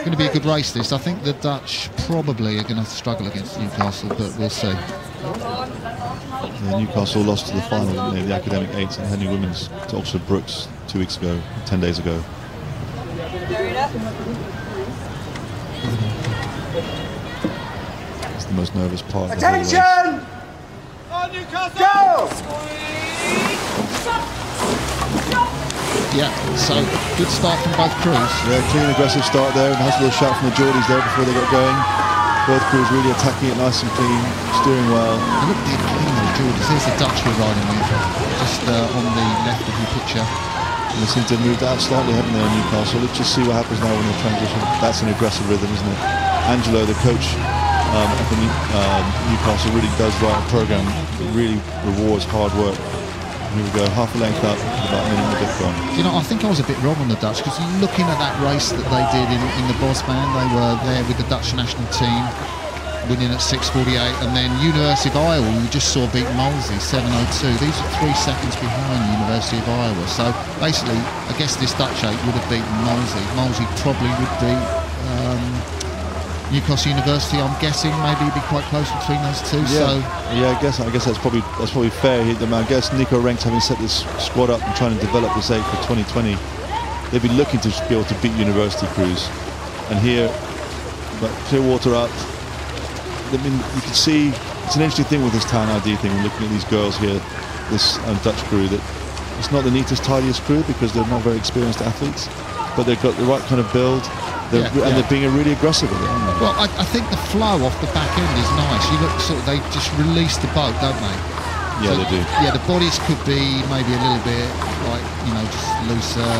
going to be a good race, this. I think the Dutch probably are going to struggle against Newcastle, but we'll see. Yeah, Newcastle lost to the final, didn't they? The Academic 8s and Henley Women's to Oxford Brooks 2 weeks ago, 10 days ago. It's the most nervous part of the race. Attention! Go! Yeah, so good start from both crews. Yeah, clean, aggressive start there, and has a little shout from the Geordies there before they got going. Both crews really attacking it nice and clean, steering well. And look, they're clean, those Geordies. There's the Dutch we're riding with, just on the left of the picture. And they seem to have moved out slightly, haven't they, on Newcastle? Let's just see what happens now when they transition. That's an aggressive rhythm, isn't it? Angelo, the coach up in Newcastle, really does write a programme that really rewards hard work. Here we go, half a length up, about a minute and a bit gone. You know, I think I was a bit wrong on the Dutch, because looking at that race that they did in the Bosman, they were there with the Dutch national team, winning at 6:48, and then University of Iowa, we just saw beat Molesey 7:02. These are 3 seconds behind University of Iowa. So basically, I guess this Dutch 8 would have beaten Molesey. Molesey probably would beat Newcastle University. I'm guessing maybe it'd be quite close between those two. Yeah, so yeah, I guess that's probably fair. I guess Nico Renks, having set this squad up and trying to develop this 8 for 2020, they'd be looking to be able to beat University crews. And here, but Clearwater up. I mean, you can see it's an interesting thing with this town ID thing. When looking at these girls here, this Dutch crew, that it's not the neatest, tidiest crew because they're not very experienced athletes, but they've got the right kind of build. They're being really aggressive with it. Well, I think the flow off the back end is nice. You look they just release the boat, don't they? Yeah, so, they do. Yeah, the bodies could be maybe a little bit like, just looser,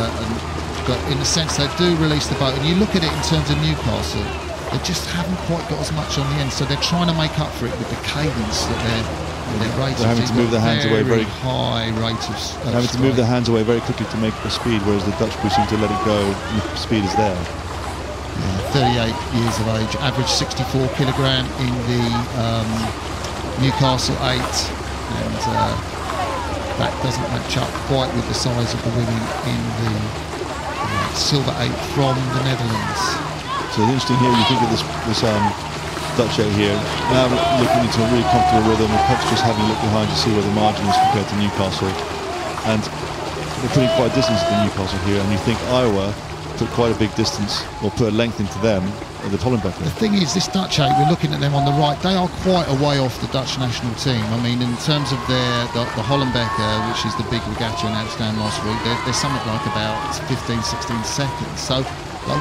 but in the sense they do release the boat. And you look at it in terms of Newcastle, they just haven't quite got as much on the end, so they're trying to make up for it with the cadence that they're rated. They're having to move their hands away very high rate of having to move their hands away very quickly to make the speed, whereas the Dutch crew seem to let it go and the speed is there. 38 years of age, average 64 kilogram in the Newcastle 8, and that doesn't match up quite with the size of the women in the silver 8 from the Netherlands. So it's interesting here, you think of this Dutch 8 here, now looking into a really comfortable rhythm, the puck's just having a look behind to see where the margin is compared to Newcastle, and they're putting quite a distance to Newcastle here, and you think Iowa put quite a big distance, or put a length into them at the Tollenbecker. The thing is, this Dutch 8, we're looking at them on the right, they are quite a way off the Dutch national team. I mean, in terms of the Hollenbecker, which is the big regatta in Amsterdam last week, they're something like about 15, 16 seconds. So,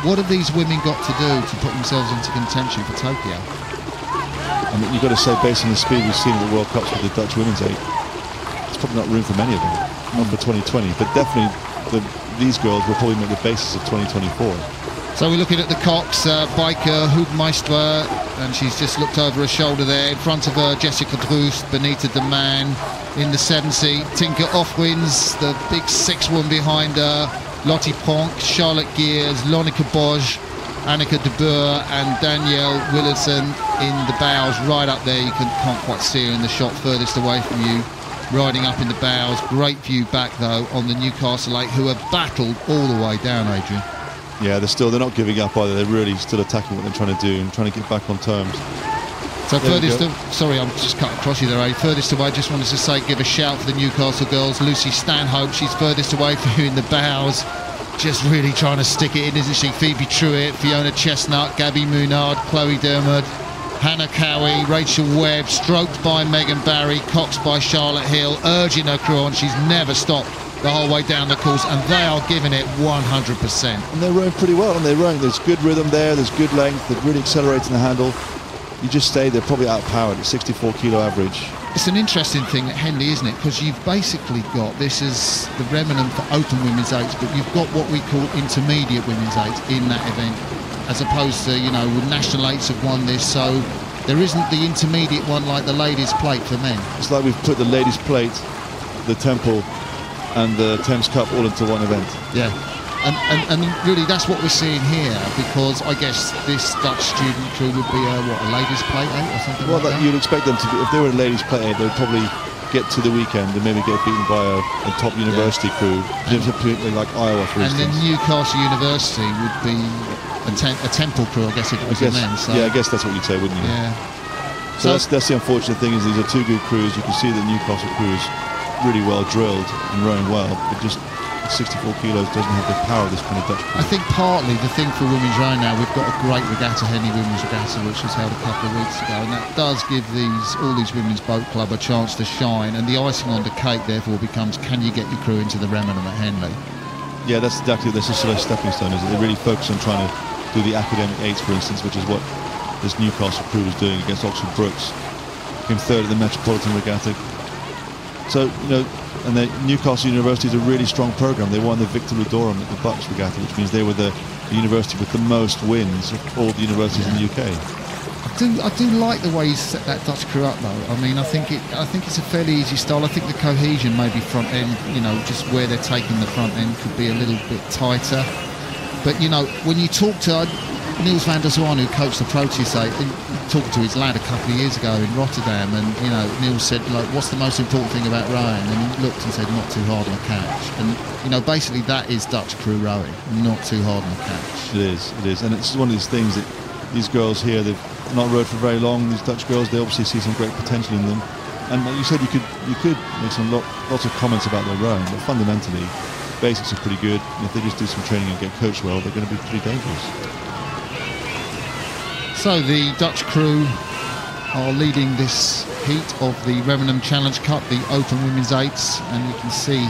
what have these women got to do to put themselves into contention for Tokyo? I mean, you've got to say, based on the speed we've seen at the World Cups with the Dutch women's 8, it's probably not room for many of them, not for 2020, but definitely these girls will probably make the basis of 2024. So we're looking at the Cox, biker Hoogmeister, and she's just looked over her shoulder there. In front of her, Jessica Droost, Benita de Man in the 7 seat. Tinker Offwins, the big 6 one behind her. Lottie Pronk, Charlotte Gears, Lonica Bosch, Annika de Boer and Danielle Willardson in the bows right up there. You can't quite see her in the shot furthest away from you, riding up in the bows. Great view back though on the Newcastle 8, who have battled all the way down, Adrian. Yeah, they're not giving up either. They're really still attacking what they're trying to do and trying to get back on terms. So sorry, I'm just cutting across you there, Aid. Furthest away, just wanted to say, give a shout for the Newcastle girls. Lucy Stanhope, she's furthest away from you in the bows. Just really trying to stick it in, isn't she? Phoebe Truitt, Fiona Chestnut, Gabby Moonard, Chloe Dermot, Hannah Cowie, Rachel Webb, stroked by Megan Barry, coxed by Charlotte Hill, urging her crew on. She's never stopped the whole way down the course, and they are giving it 100%. And they're rowing pretty well, and they're rowing. There's good rhythm there, there's good length, they're really accelerating the handle. You just stay, they're probably outpowered at 64 kilo average. It's an interesting thing at Henley, isn't it? Because you've basically got, this is the Remenham for open women's 8s, but you've got what we call intermediate women's 8s in that event, as opposed to, you know, National 8s have won this, so there isn't the intermediate one like the ladies' plate for men. It's like we've put the ladies' plate, the Temple and the Thames Cup all into one event. Yeah. And really that's what we're seeing here, because I guess this Dutch student crew would be a ladies' plate 8 or something like that? You'd expect them to be, if they were a ladies' plate 8, they'd probably get to the weekend and maybe get beaten by a top university crew, like Iowa, for instance. And then Newcastle University would be a temple crew, I guess, if it was a men. So. Yeah, I guess that's what you'd say, wouldn't you? Yeah. So that's the unfortunate thing, is these are two good crews. You can see that Newcastle crew is really well drilled and rowing well, but just 64 kilos doesn't have the power of this kind of Dutch crew. I think partly the thing for women's rowing now, we've got a great regatta, Henley Women's Regatta, which was held a couple of weeks ago, and that does give all these women's boat club a chance to shine, and the icing on the cake therefore becomes, can you get your crew into the Remenham at Henley? Yeah, that's exactly, that's a sort of stepping stone, is it? They really focus on trying to do the academic eights, for instance, which is what this Newcastle crew was doing against Oxford Brookes. Came third at the Metropolitan Regatta. So, and the Newcastle University is a really strong program. They won the Victor Ludorum at the Bucks Regatta, which means they were the university with the most wins of all the universities in the UK. I do like the way he set that Dutch crew up, though. I mean, I think it's a fairly easy style. I think the cohesion, maybe front end, just where they're taking the front end, could be a little bit tighter. But when you talk to Niels van der Zwaan, who coached the Proteas, talked to his lad a couple of years ago in Rotterdam, and Niels said, like, what's the most important thing about rowing? And he looked and said, not too hard on the catch. And basically that is Dutch crew rowing, not too hard on the catch. It is, and it's one of these things that these girls here, they've not rowed for very long. These Dutch girls, they obviously see some great potential in them. And like you said, you could make lots of comments about their rowing, but fundamentally, basics are pretty good. And if they just do some training and get coached well, they're going to be pretty dangerous. So the Dutch crew are leading this heat of the Remenham Challenge Cup, the Open Women's Eights, and you can see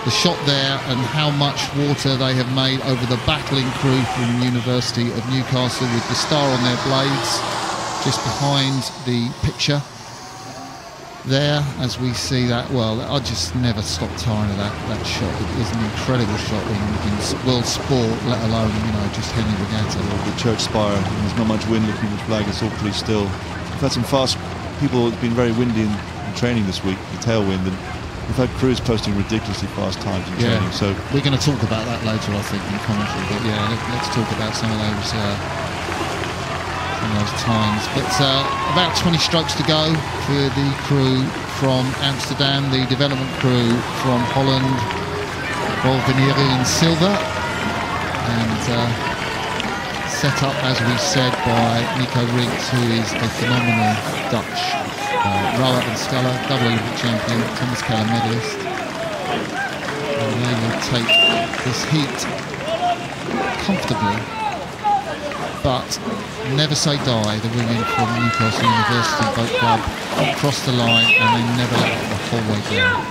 the shot there and how much water they have made over the battling crew from the University of Newcastle, with the star on their blades just behind the picture there, as we see that. Well, I just never stop tiring of that shot. It is an incredible shot in world sport, let alone just Henley Regatta. The church spire, there's not much wind looking at the flag, it's all pretty still. We've had some fast people. It's been very windy in training this week, the tailwind, and we've had crews posting ridiculously fast times in training. So we're going to talk about that later, I think, in commentary. But yeah, let's talk about some of those times. But about 20 strokes to go for the crew from Amsterdam, the development crew from Holland, Roeivereniging SilVia, and set up, as we said, by Nico Rinks, who is a phenomenal Dutch rower and sculler, double Olympic champion, Thomas Keller medalist. And they will take this heat comfortably, but never say die. The women from Newcastle University Boat Club cross the line, and they never let it the whole way down.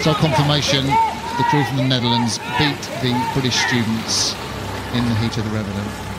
So confirmation, the crew from the Netherlands beat the British students in the heat of the Remenham.